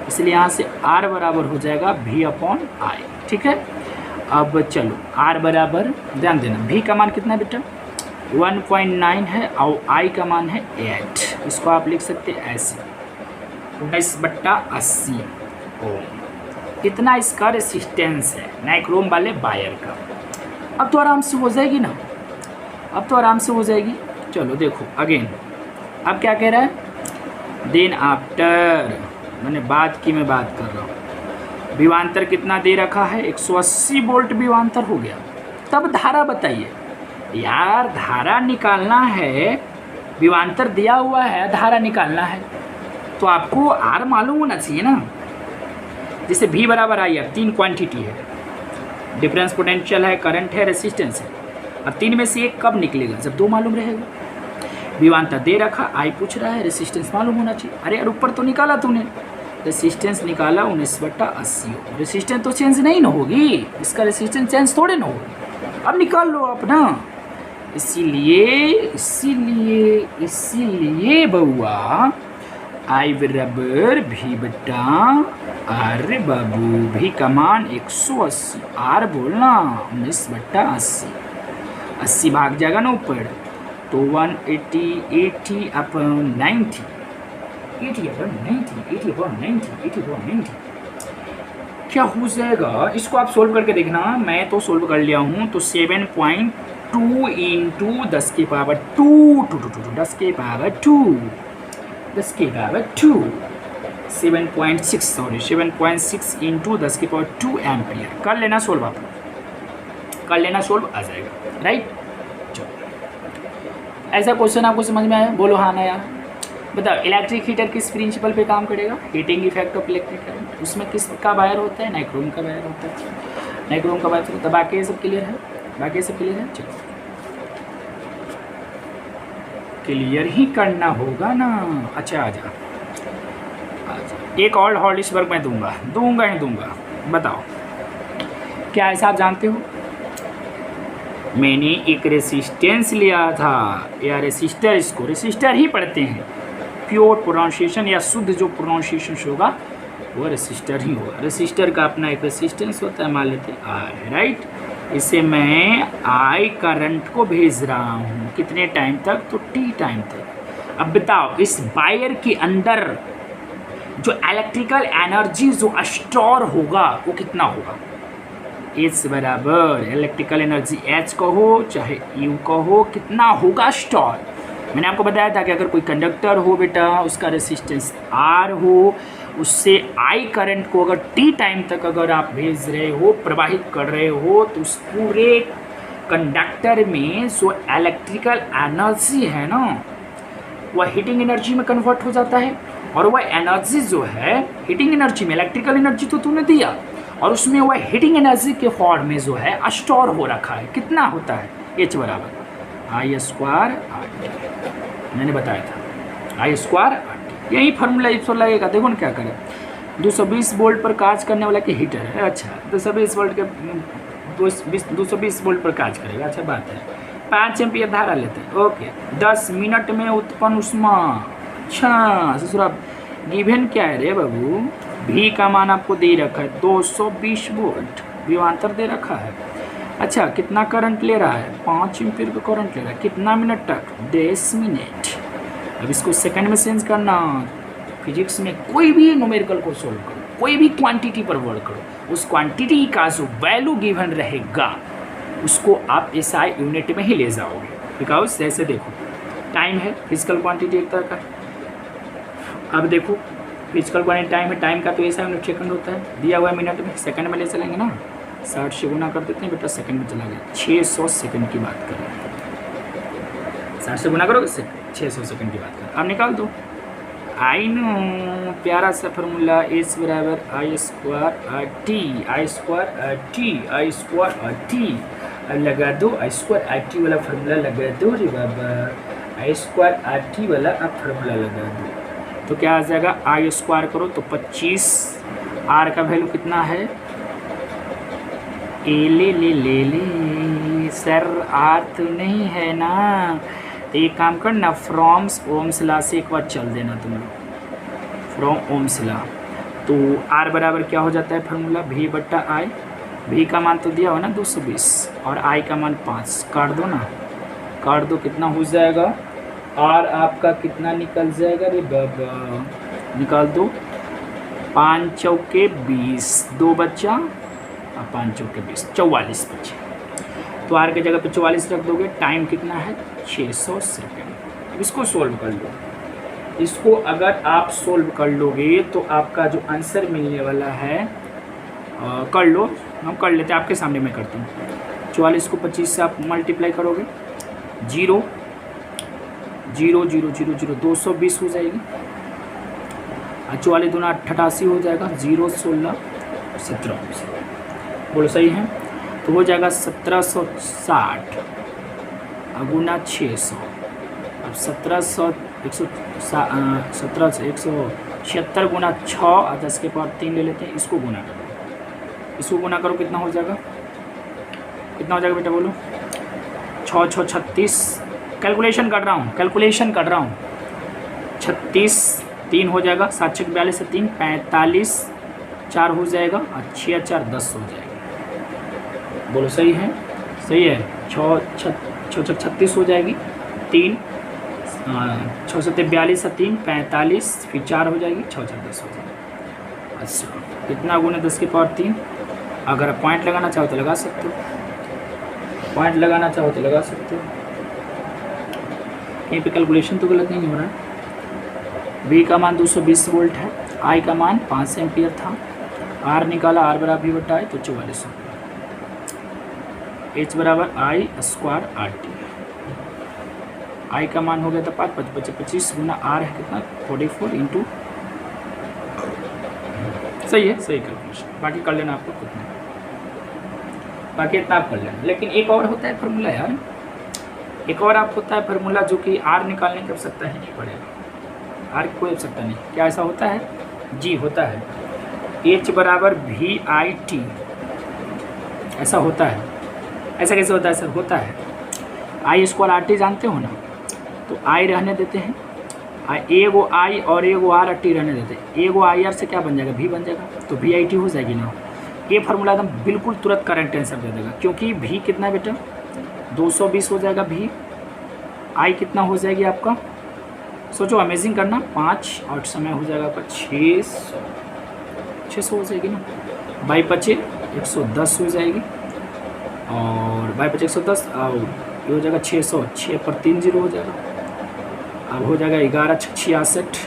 इसलिए यहाँ से आर बराबर हो जाएगा भी अपॉन आई। ठीक है, अब चलो आर बराबर, ध्यान देना भी का मान कितना है बेटा 1.9 है और आई का मान है 8। इसको आप लिख सकते हैं ऐसे 19/80 ओम। इतना इसका रेसिस्टेंस है नाइक्रोम वाले वायर का। अब तो आराम से हो जाएगी ना, अब तो आराम से हो जाएगी। चलो देखो अगेन, अब क्या कह रहा है, देन आफ्टर, मैंने बात की, मैं बात कर रहा हूँ। विवांतर कितना दे रखा है 180 वोल्ट विवांतर हो गया। तब धारा बताइए यार, धारा निकालना है, विवांतर दिया हुआ है, धारा निकालना है तो आपको आर मालूम होना चाहिए ना। जैसे भी बराबर आई, अब 3 क्वांटिटी है, डिफरेंस पोटेंशियल है, करंट है, रेसिस्टेंस है। अब 3 में से एक कब निकलेगा, जब 2 मालूम रहेगा। विवांतर दे रखा, आई पूछ रहा है, रेसिस्टेंस मालूम होना चाहिए। अरे यार ऊपर तो निकाला तूने, रेसिस्टेंस निकाला 19/80। रेसिस्टेंस तो चेंज नहीं ना होगी, इसका रेसिस्टेंस चेंज थोड़े ना होगी। अब निकाल लो आप ना। इसीलिए बउआ आई बराबर भी बटा आर। बाबू भी का मान 180, आर बोलना 19/80। 80 भाग जाएगा ना ऊपर तो 180 अपॉन 90, 80/90 क्या हो जाएगा। इसको आप सोल्व करके देखना, मैं तो सोल्व कर लिया हूँ। तो 7.2 इंटू 10 की पावर 2 10 की पावर 2 10 की पावर 2 7.6 इंटू 10 की पावर 2 एम्पियर। कर लेना सोल्व, आप कर लेना सोल्व, आ जाएगा राइट। चलो ऐसा क्वेश्चन आपको समझ में आया, बोलो हाँ ना यार। बताओ इलेक्ट्रिक हीटर किस प्रिंसिपल पे काम करेगा, heating effect of electric current. उसमें किसका वायर होता है, नाइक्रोम का वायर होता है, नाइक्रोम का वायर होता है। बाकी ये सब क्लियर है, बाकी सब क्लियर है। चलो क्लियर ही करना होगा ना। अच्छा आ जा, एक और हॉलिसबर्ग मैं दूंगा ही दूंगा। बताओ क्या ऐसा आप जानते हो, मैंने एक रेसिस्टेंस लिया था या रेसिस्टर, इसको रेसिस्टर ही पढ़ते हैं। प्योर प्रोनाउंसिएशन या शुद्ध जो प्रोनाउंसिएशन होगा वो रेसिस्टर ही होगा। रेसिस्टर का अपना एक रेसिस्टेंस होता है, मान लेते हैं आई, राइट। इसे मैं आई करंट को भेज रहा हूँ कितने टाइम तक, तो टी टाइम तक। अब बताओ इस वायर के अंदर जो इलेक्ट्रिकल एनर्जी जो स्टोर होगा वो कितना होगा। एच बराबर इलेक्ट्रिकल एनर्जी एच कहो चाहे यू कहो, कितना होगा स्टोर। मैंने आपको बताया था कि अगर कोई कंडक्टर हो बेटा, उसका रेसिस्टेंस आर हो, उससे आई करंट को अगर टी टाइम तक अगर आप भेज रहे हो, प्रवाहित कर रहे हो, तो उस पूरे कंडक्टर में जो इलेक्ट्रिकल एनर्जी है ना, वह हीटिंग एनर्जी में कन्वर्ट हो जाता है। और वह एनर्जी जो है हीटिंग एनर्जी में, इलेक्ट्रिकल एनर्जी तो तूने दिया, और उसमें वह हीटिंग एनर्जी के फॉर्म में जो है स्टोर हो रखा है। कितना होता है, एच बराबर आई स्क्वायर आर टी। मैंने बताया था आई स्क्वायर आर टी, यही फार्मूला इसको लगेगा। देखो ना क्या करें, 220 वोल्ट पर कार्य करने वाला की हीटर है। अच्छा 220 वोल्ट के 220 वोल्ट पर कार्य करेगा, अच्छा बात है। 5 एम्पियर धारा लेते हैं, ओके। 10 मिनट में उत्पन्न ऊष्मा, अच्छा ससुरा गिवन क्या है रे बाबू, भी का मान आपको दे रखा है 220 वोल्ट विवांतर दे रखा है। अच्छा कितना करंट ले रहा है, 5 एम्पीयर का करंट ले रहा है। कितना मिनट तक, 10 मिनट। अब इसको सेकंड में चेंज करना। फिजिक्स में कोई भी न्यूमेरिकल को सोल्व करो, कोई भी क्वांटिटी पर वर्क करो, उस क्वांटिटी का जो वैल्यू गिवन रहेगा उसको आप एसआई यूनिट में ही ले जाओगे। बिकॉज जैसे देखो टाइम है, फिजिकल क्वांटिटी एक तरह का। अब देखो फिजिकल क्वांटिटी टाइम है, टाइम का तो ऐसा यूनिट सेकंड होता है, दिया हुआ है मिनट में, सेकंड में ले चलेंगे ना। 60 से गुना कर देते हैं बेटा, सेकंड में चला गया। 600 सेकंड की बात करें, 60 से गुना करोगे 600 सेकंड की बात करें। अब निकाल दो। आई नो प्यारा सा फार्मूला, एच बराबर आई स्क्वायर आर टी, आई स्क्वायर आर टी, आई स्क्वायर आर टी। अब लगा दो आई स्क्वायर आर टी वाला फार्मूला लगा दो रे बाबा, आई स्क्वायर आर टी वाला अब फार्मूला लगा दो तो क्या आ जाएगा, आई स्क्वायर करो तो 25, आर का वैल्यू कितना है, ए ले सर आर तो नहीं है ना, तो एक काम करना, फ्रॉम्स ओम्स लॉ से एक बार चल देना तुम लोग, फ्रॉम ओम्स लॉ। तो आर बराबर क्या हो जाता है फार्मूला, भी बट्टा आई। भी का मान तो दिया हो ना 220 और आई का मान 5, काट दो ना, काट दो, कितना हो जाएगा, आर आपका कितना निकल जाएगा रे बाबा, निकाल दो, 5 चौके 20, 2 बच्चा और 5 चौके 20, 44 बचे। तो आर की जगह पे 44 रख दोगे, टाइम कितना है 600 सेकेंड। इसको सोल्व कर लो, इसको अगर आप सोल्व कर लोगे तो आपका जो आंसर मिलने वाला है, कर लो, हम कर लेते हैं, आपके सामने मैं करता हूँ। 44 को 25 से आप मल्टीप्लाई करोगे, 0 0 0 0 0 220 हो जाएगी, 44 दूना 88 हो जाएगा, 0 16 17, बोलो सही है। तो हो जाएगा 1760 गुना 600, अब 176 गुना 6 और 10 के पावर 3 ले लेते हैं, इसको गुना करो, इसको गुना करो, कितना हो जाएगा, कितना हो जाएगा बेटा बोलो, 6 6 36, कैलकुलेशन कर रहा हूँ, कैलकुलेशन कर रहा हूँ, 36 3 हो जाएगा, 7 6 42 से 3 45, 4 हो जाएगा और 6 4 10 हो जाएगा, बोलो सही है, सही है। 6 6 36 हो जाएगी, 3 6 7 42 से 3 45, फिर 4 हो जाएगी, 6 4 10 हो जाएगी। अच्छा, कितना गुना 10 के पावर 3, अगर आप पॉइंट लगाना चाहो तो लगा सकते हो, पॉइंट लगाना चाहो तो लगा सकते हो, कहीं पे कैलकुलेशन तो गलत नहीं हो रहा है। V का मान 220 वोल्ट है, I का मान 5 एम्पियर था, R निकाला, R बराबर भी बटा है तो 44, H बराबर आई स्क्वायर आर टी, आई का मान हो गया था 5 5 बचे 25 गुना आर है कितना 44 इंटू, सही है, सही कैलकुलेशन, बाकी कर लेना आपको कितना, बाकी इतना आप कर लेना। लेकिन एक और होता है फार्मूला यार, एक और आप होता है फार्मूला जो कि आर निकालने की आवश्यकता ही नहीं पड़ेगा, आर की कोई आवश्यकता नहीं, क्या ऐसा होता है जी, होता है, H बराबर वी आई टी, ऐसा होता है। ऐसा कैसे होता है सर, होता है, आई स्क्वायर आर टी जानते हो ना, तो आई रहने देते हैं, एगो आई और एगो आर टी रहने देते हैं, एगो आई आर से क्या बन जाएगा, भी बन जाएगा, तो वी आई टी हो जाएगी ना। ये फार्मूला एकदम बिल्कुल तुरंत करेक्ट आंसर दे देगा, क्योंकि भी कितना बेटा 220 हो जाएगा, भी आई कितना हो जाएगी आपका, सोचो अमेजिंग करना, 5 और समय हो जाएगा आपका 600 हो जाएगी ना, बाई 25 110 हो जाएगी, और बाई 25 110 और ये हो जाएगा 600, 6 पर 3 0 हो जाएगा, अब हो जाएगा 11 66,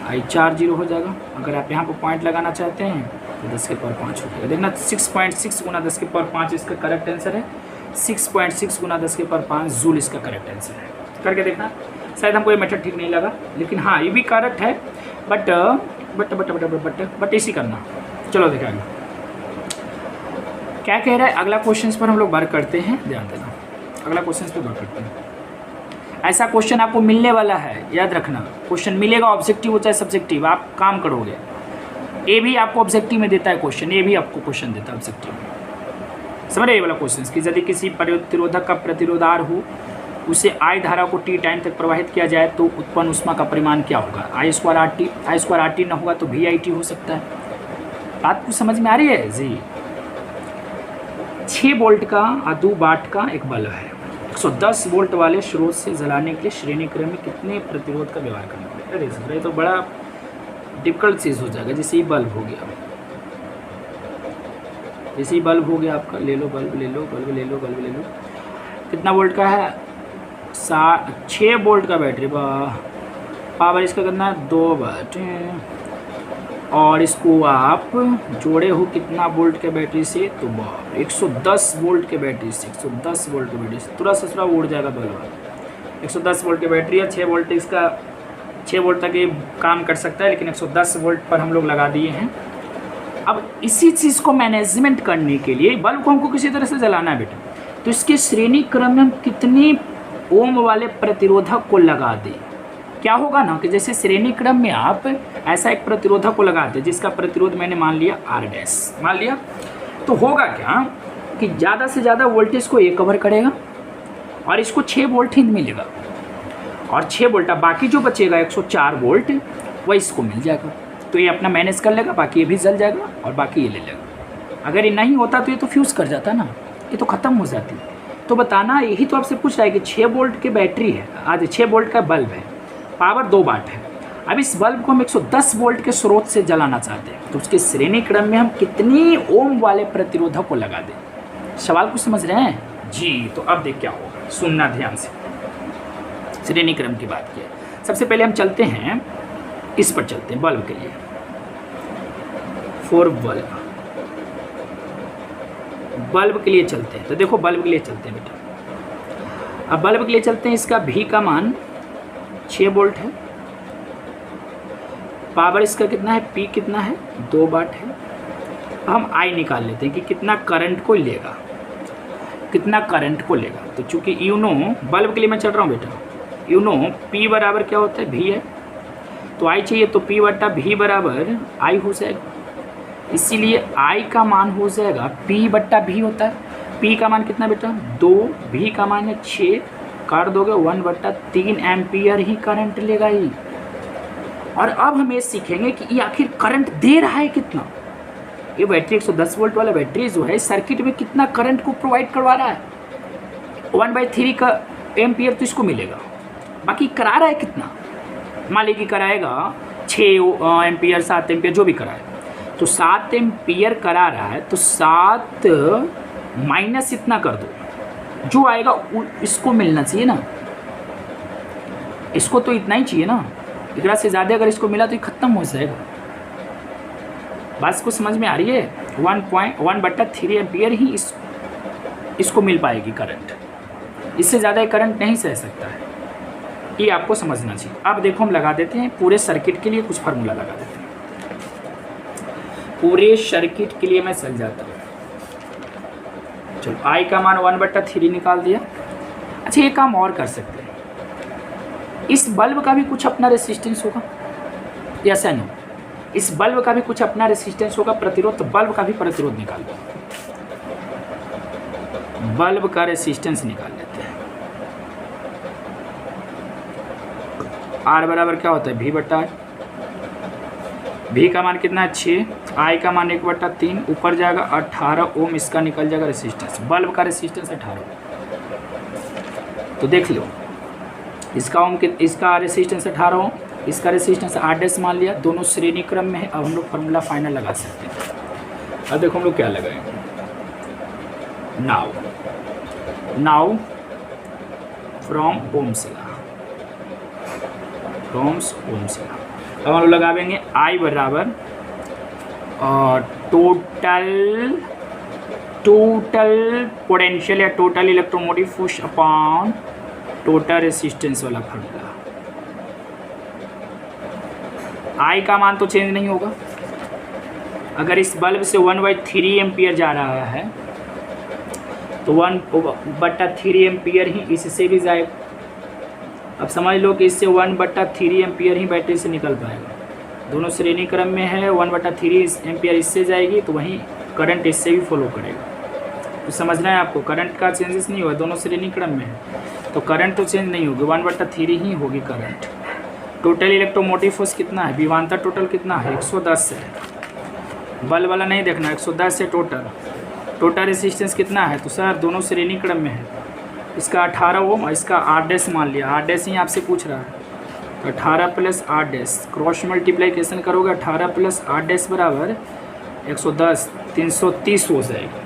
आई 4 0 हो जाएगा। अगर आप यहाँ पर पॉइंट लगाना चाहते हैं तो 10 के पावर 5 हो जाएगा, देखना 6.6 गुना 10 के पावर 5 इसका करेक्ट आंसर है, 6.6 गुना 10 के पावर 5 जूल इसका करेक्ट आंसर है, करके देखना। शायद हमको ये मेथड ठीक नहीं लगा, लेकिन हाँ ये भी करेक्ट है, but but but but but but but इसी करना। चलो देखेंगे क्या कह रहा है अगला क्वेश्चन पर हम लोग वर्क करते हैं, ध्यान देना, अगला क्वेश्चन पे वर्क करते हैं। ऐसा क्वेश्चन आपको मिलने वाला है, याद रखना, क्वेश्चन मिलेगा, ऑब्जेक्टिव हो चाहे सब्जेक्टिव, आप काम करोगे। ए भी आपको ऑब्जेक्टिव में देता है क्वेश्चन, ए भी आपको क्वेश्चन देता है ऑब्जेक्टिव में, समझ रहे ये वाला क्वेश्चन कि यदि किसी प्रतिरोधक का प्रतिरोध R हो, उसे I धारा को T टाइम तक प्रवाहित किया जाए तो उत्पन्न ऊष्मा का परिमाण क्या होगा, I स्क्वायर आर टी ना होगा तो VIT हो सकता है। बात कुछ समझ में आ रही है जी। 6 वोल्ट का और 2 वाट का एक बल्ब है, 110 वोल्ट वाले स्रोत से जलाने के लिए श्रेणी क्रम में कितने प्रतिरोध का व्यवहार करना पड़ेगा। अरे सर ये तो बड़ा डिफिकल्ट चीज़ हो जाएगा। जैसे ही बल्ब हो गया, जैसे ही बल्ब हो गया आपका, ले लो बल्ब, ले लो बल्ब, ले लो बल्ब, ले लो, कितना वोल्ट का है, 6 वोल्ट का बैटरी, पावर इसका कितना है 2 वाट, और इसको आप जोड़े हो कितना वोल्ट के बैटरी से, तो 110 वोल्ट के बैटरी से, 110 वोल्ट के बैटरी से तुरंत ससुरा उड़ जाएगा बल्ब। 110 वोल्ट की बैटरी है, 6 वोल्ट इसका, 6 वोल्ट तक ये काम कर सकता है, लेकिन 110 वोल्ट पर हम लोग लगा दिए हैं। अब इसी चीज़ को मैनेजमेंट करने के लिए बल्ब को हमको किसी तरह से जलाना है बेटा, तो इसके श्रेणी क्रम में हम कितने ओम वाले प्रतिरोधक को लगा दें। क्या होगा ना कि जैसे श्रेणी क्रम में आप ऐसा एक प्रतिरोधक को लगा दें जिसका प्रतिरोध मैंने मान लिया R डैश, मान लिया, तो होगा क्या कि ज़्यादा से ज़्यादा वोल्टेज को ये कवर करेगा और इसको 6 वोल्ट ही मिलेगा, और 6 वोल्ट, अब बाकी जो बचेगा 104 वोल्ट वह इसको मिल जाएगा। तो ये अपना मैनेज कर लेगा, बाकी ये भी जल जाएगा और बाकी ये ले लेगा। अगर ये नहीं होता तो ये तो फ्यूज़ कर जाता ना, ये तो ख़त्म हो जाती। तो बताना, यही तो आपसे पूछ रहा है कि 6 वोल्ट की बैटरी है, आज 6 वोल्ट का बल्ब है, पावर 2 वाट है। अब इस बल्ब को हम 110 वोल्ट के स्रोत से जलाना चाहते हैं, तो उसके श्रेणी क्रम में हम कितनी ओम वाले प्रतिरोधक को लगा दें। सवाल को समझ रहे हैं जी? तो अब देख क्या होगा, सुनना ध्यान से। श्रेणी क्रम की बात की है। सबसे पहले हम चलते हैं, इस पर चलते हैं बल्ब के लिए, फॉर बल्ब के लिए चलते हैं। तो देखो बल्ब के लिए चलते हैं बेटा। अब बल्ब के लिए चलते हैं, इसका भी का मान 6 वोल्ट है, पावर इसका कितना है, पी कितना है, 2 वाट है। हम आई निकाल लेते हैं कि कितना करंट को लेगा, कितना करंट को लेगा। तो चूंकि यूनो बल्ब के लिए मैं चल रहा हूँ बेटा, यूनो पी बराबर क्या होता है, भी है, तो आई चाहिए, तो पी बटा भी बराबर आई हो जाएगा। इसीलिए आई का मान हो जाएगा पी बट्टा भी होता है। पी का मान कितना बेटा, 2, भी का मान है 6, काट दोगे 1/3 एम्पियर ही करंट लेगा ही। और अब हम ये सीखेंगे कि ये आखिर करंट दे रहा है कितना। ये बैटरी 110 वोल्ट वाला बैटरी जो है सर्किट में कितना करंट को प्रोवाइड करवा रहा है, 1/3 का एम्पियर तो इसको मिलेगा, बाकी करा रहा है कितना। मान लीजिए कराएगा 6 एम्पियर 7 एम्पियर जो भी कराए, तो 7 एम्पियर करा रहा है, तो 7 माइनस इतना कर दो, जो आएगा इसको मिलना चाहिए ना, इसको तो इतना ही चाहिए ना, इतना से ज़्यादा अगर इसको मिला तो ये ख़त्म हो जाएगा। बात को समझ में आ रही है? 1/3 एम्पियर ही इसको मिल पाएगी करंट, इससे ज़्यादा करंट नहीं सह सकता है, ये आपको समझना चाहिए। अब देखो हम लगा देते हैं पूरे सर्किट के लिए कुछ फार्मूला लगा देते हैं। पूरे सर्किट के लिए मैं चल जाता हूँ, चलो आई का मान 1/3 निकाल दिया। अच्छा, ये काम और कर सकते हैं, इस बल्ब का भी कुछ अपना रेसिस्टेंस होगा, ऐसा नहीं, इस बल्ब का भी कुछ अपना रेसिस्टेंस होगा, प्रतिरोध, तो बल्ब का भी प्रतिरोध निकाल दो, बल्ब का रेसिस्टेंस निकाल लेते हैं। आर बराबर क्या होता है, भी बट्टा आई। भी का मान कितना है 6, आई का मान 1/3, ऊपर जाएगा 18 ओम, इसका निकल जाएगा रेसिस्टेंस, बल्ब का रेसिस्टेंस 18। तो देख लो, इसका रेसिस्टेंस 18 ओम, इसका रेसिस्टेंस 8 मान लिया, दोनों श्रेणी क्रम में है। अब हम लोग फार्मूला फाइनल लगा सकते हैं। अब देखो हम लोग क्या लगाएंगे, now from Ohm's law, Ohm's law. अब हम लोग लगावेंगे आई बराबर टोटल पोटेंशियल या total electromotive force upon total resistance वाला फार्मूला। आई का मान तो चेंज नहीं होगा, अगर इस बल्ब से 1/3 एम्पियर जा रहा है तो 1/3 एम्पियर ही इससे भी जाएगा। अब समझ लो कि इससे 1/3 एम्पियर ही बैटरी से निकल पाएगा, दोनों श्रेणी क्रम में है, 1/3 एम्पियर इससे जाएगी तो वहीं करंट इससे भी फॉलो करेगा। तो समझना है आपको, करंट का चेंजेस नहीं हुआ, दोनों श्रेणी क्रम में है, तो करंट तो चेंज नहीं होगी, 1/3 ही होगी करंट। टोटल इलेक्ट्रोमोटिव फोर्स कितना है, विभवांतर टोटल कितना है, 110 है, बल्ब वाला नहीं देखना, 110 है टोटल रेसिस्टेंस कितना है, तो सर दोनों श्रेणी क्रम में है, इसका 18 ओम और इसका 8 मान लिया, 8 ही आपसे पूछ रहा है, 18 + 8 क्रॉस मल्टीप्लाइकेशन करोगे, 18 + 8 बराबर 110, 330 हो जाएगी,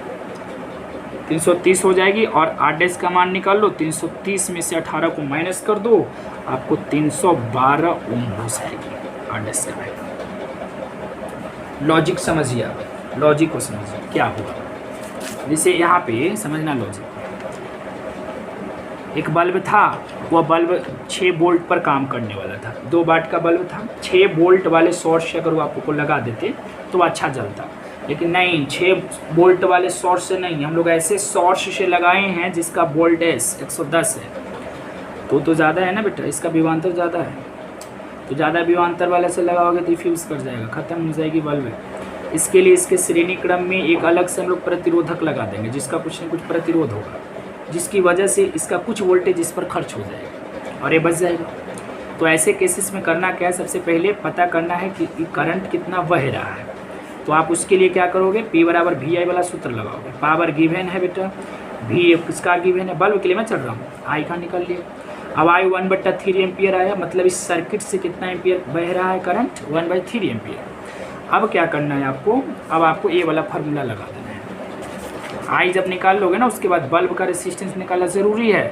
330 हो जाएगी। और 8 का मान निकाल लो, 330 में से 18 को माइनस कर दो, आपको 312 ओम हो जाएगी 8 का वैल्यू। लॉजिक समझिए आप, लॉजिक को समझिए क्या हुआ, जैसे यहाँ पे समझना लॉजिक। एक बल्ब था, वह बल्ब 6 वोल्ट पर काम करने वाला था, 2 वाट का बल्ब था, 6 वोल्ट वाले सोर्स से अगर वो आपको लगा देते तो अच्छा जलता, लेकिन नहीं, 6 वोल्ट वाले सोर्स से नहीं, हम लोग ऐसे सोर्स से लगाए हैं जिसका वोल्टेज 110 है, तो ज़्यादा है ना बेटा, इसका विभवांतर ज़्यादा है, तो ज़्यादा विभवांतर वाले से लगाओगे तो फ्यूज़ कर जाएगा, ख़त्म हो जाएगी बल्ब। इसके लिए इसके श्रेणी क्रम में एक अलग से हम लोग प्रतिरोधक लगा देंगे, जिसका कुछ न कुछ प्रतिरोध होगा, जिसकी वजह से इसका कुछ वोल्टेज इस पर खर्च हो जाएगा और ये बच जाएगा। तो ऐसे केसेस में करना क्या है, सबसे पहले पता करना है कि करंट कितना बह रहा है। तो आप उसके लिए क्या करोगे, P बराबर VI वाला सूत्र लगाओगे। पावर गिवन है बेटा, V किसका गिवन है, बल्ब के लिए मैं चल रहा हूँ, I का निकल लिया। अब I 1/3 एम्पियर आया, मतलब इस सर्किट से कितना एम्पियर बह रहा है करंट, 1/3 एम्पियर। अब क्या करना है आपको, अब आपको ये वाला फार्मूला लगा देना है। I जब निकाल लोगे ना, उसके बाद बल्ब का रेसिस्टेंस निकालना ज़रूरी है,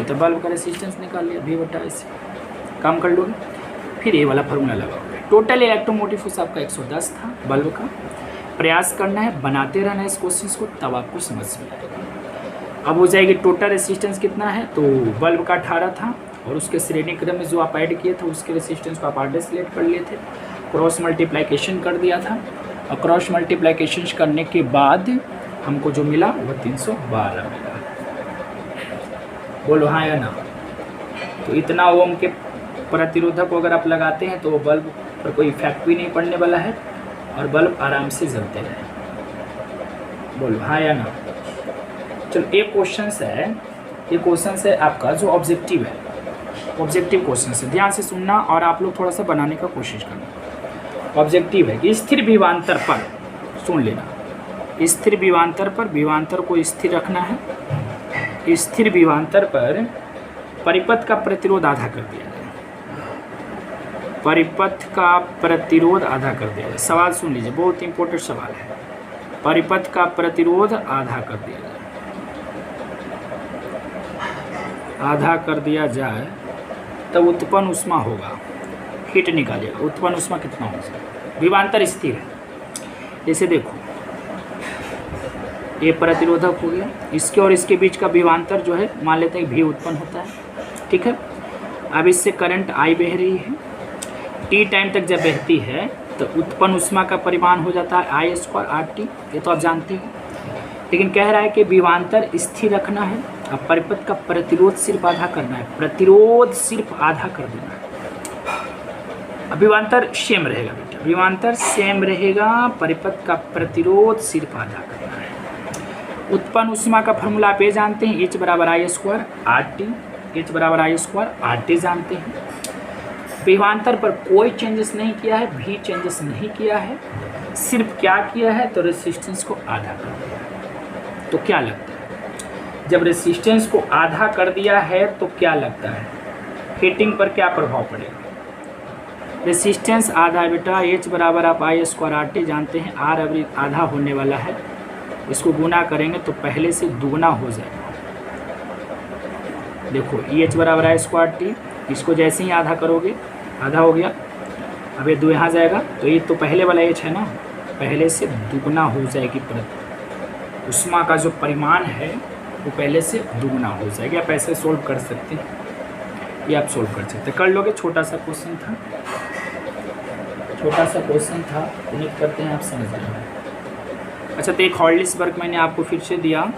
तो बल्ब का रेसिस्टेंस निकाल लिया, V/I से काम कर लोगे, फिर ये वाला फार्मूला लगाओगे। टोटल इलेक्ट्रोमोटिव फोर्स आपका 110 था बल्ब का। प्रयास करना है, बनाते रहना है इस क्वेश्चन को, तब आपको समझ में आएगा। अब हो जाएगी टोटल रेसिस्टेंस कितना है, तो बल्ब का 18 था और उसके श्रेणी क्रम में जो आप ऐड किए थे उसके रेसिस्टेंस को आप आगे सिलेक्ट कर लिए थे, क्रॉस मल्टीप्लिकेशन कर दिया था और क्रॉस मल्टीप्लिकेशन करने के बाद हमको जो मिला वो 312 मिला। बोलो हाँ या ना। तो इतना ओम के प्रतिरोधक को अगर आप लगाते हैं तो बल्ब पर कोई इफेक्ट भी नहीं पड़ने वाला है और बल्ब आराम से जलते रहे। बोलो हाँ या ना। चलो एक क्वेश्चन है, ये क्वेश्चन है आपका जो ऑब्जेक्टिव है, ऑब्जेक्टिव क्वेश्चन है, ध्यान से सुनना और आप लोग थोड़ा सा बनाने का कोशिश करना। ऑब्जेक्टिव है कि स्थिर विभवांतर पर, सुन लेना, स्थिर विभवांतर पर, विभवांतर को स्थिर रखना है, स्थिर विभवांतर पर परिपथ का प्रतिरोध आधा कर दिया जाए, परिपथ का प्रतिरोध आधा कर दिया जाए। सवाल सुन लीजिए, बहुत इंपॉर्टेंट सवाल है। परिपथ का प्रतिरोध आधा कर दिया जाए, आधा कर दिया जाए तब उत्पन्न ऊष्मा होगा, हीट निकालेगा। उत्पन्न ऊष्मा कितना होगा, विभवांतर स्थिर है। जैसे देखो ये प्रतिरोधक हो गया, इसके और इसके बीच का विभवांतर जो है मान लेते हैं V उत्पन्न होता है, ठीक है। अब इससे करंट I बह रही है, T टाइम तक जब बहती है तो उत्पन्न ऊष्मा का परिमाण हो जाता है I² RT, ये तो आप जानते हो। लेकिन कह रहा है कि विभवांतर स्थिर रखना है, अब परिपथ का प्रतिरोध सिर्फ आधा करना है, प्रतिरोध सिर्फ आधा कर देना है। अब विभवांतर सेम रहेगा बेटा, विभवांतर सेम रहेगा, परिपथ का प्रतिरोध सिर्फ आधा करना है। उत्पन्न ऊष्मा का फॉर्मूला आप ये जानते हैं, H बराबर I² RT, H बराबर I² RT जानते हैं। विभवांतर पर कोई चेंजेस नहीं किया है, भी चेंजेस नहीं किया है, सिर्फ क्या किया है तो रेसिस्टेंस को आधा कर दिया है। तो क्या लगता है, जब रेसिस्टेंस को आधा कर दिया है तो क्या लगता है, हीटिंग पर क्या प्रभाव पड़ेगा। रेसिस्टेंस आधा है बेटा, H बराबर आप I² RT जानते हैं, R अभी आधा होने वाला है, इसको गुना करेंगे तो पहले से दुगना हो जाएगा। देखो H बराबर I² T, इसको जैसे ही आधा करोगे आधा हो गया, अब ये 2 यहाँ जाएगा तो ये तो पहले वाला H है ना, पहले से दुगना हो जाएगी। ऊष्मा का जो परिमाण है वो पहले से दुगना हो जाएगा। आप ऐसे सोल्व कर सकते हैं, ये आप सोल्व कर सकते कर लोगे। छोटा सा क्वेश्चन था, छोटा सा क्वेश्चन था, उम्मीद करते हैं आप समझ गए। अच्छा, तो एक हॉर्लिसबर्ग मैंने आपको फिर से दिया,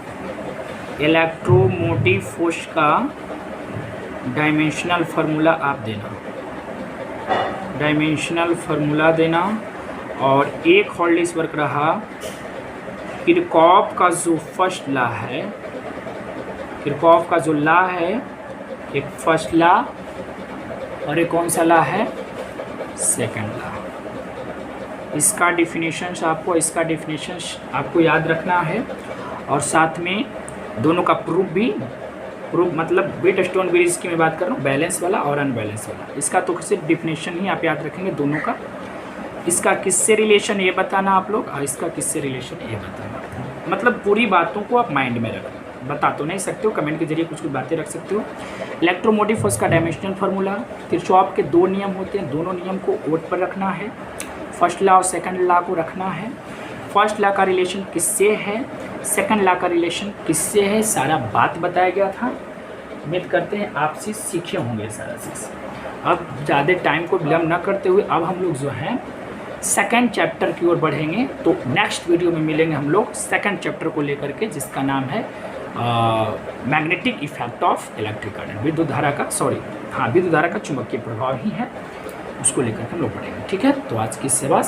इलेक्ट्रोमोटिव फोर्स का डायमेंशनल फार्मूला आप देना, डायमेंशनल फार्मूला देना। और एक हॉर्लिसबर्ग रहा किरचॉफ का जो फर्स्ट लॉ है, किरचॉफ का जो लॉ है, एक फर्स्ट लॉ और एक कौन सा लॉ है, सेकंड लॉ। इसका डिफिनेशंस आपको, इसका डिफिनेशंस आपको याद रखना है और साथ में दोनों का प्रूफ भी, प्रूफ मतलब व्हीटस्टोन ब्रिज की मैं बात कर रहा हूँ, बैलेंस वाला और अनबैलेंस वाला। इसका तो सिर्फ डिफिनेशन ही आप याद रखेंगे दोनों का। इसका किससे रिलेशन ये बताना आप लोग, और इसका किससे रिलेशन ये बताना, मतलब पूरी बातों को आप माइंड में रखना। बता तो नहीं सकते हो, कमेंट के जरिए कुछ कुछ बातें रख सकते हो। इलेक्ट्रोमोटिव फोर्स का डायमेंशनल फार्मूला, किरचॉफ के 2 नियम होते हैं, दोनों नियम को ओट पर रखना है, फर्स्ट लॉ और सेकंड लॉ को रखना है। फर्स्ट लॉ का रिलेशन किससे है, सेकंड लॉ का रिलेशन किससे है, सारा बात बताया गया था। उम्मीद करते हैं आपसे सीखे होंगे सारा चीज़। अब ज़्यादा टाइम को विलम्ब न करते हुए अब हम लोग जो है सेकंड चैप्टर की ओर बढ़ेंगे। तो नेक्स्ट वीडियो में मिलेंगे हम लोग सेकंड चैप्टर को लेकर के, जिसका नाम है magnetic effect of electric current, विद्युत धारा का, विद्युत धारा का चुंबकीय प्रभाव ही है, उसको लेकर के हम लोग पढ़ेंगे। ठीक है, तो आज की सेवा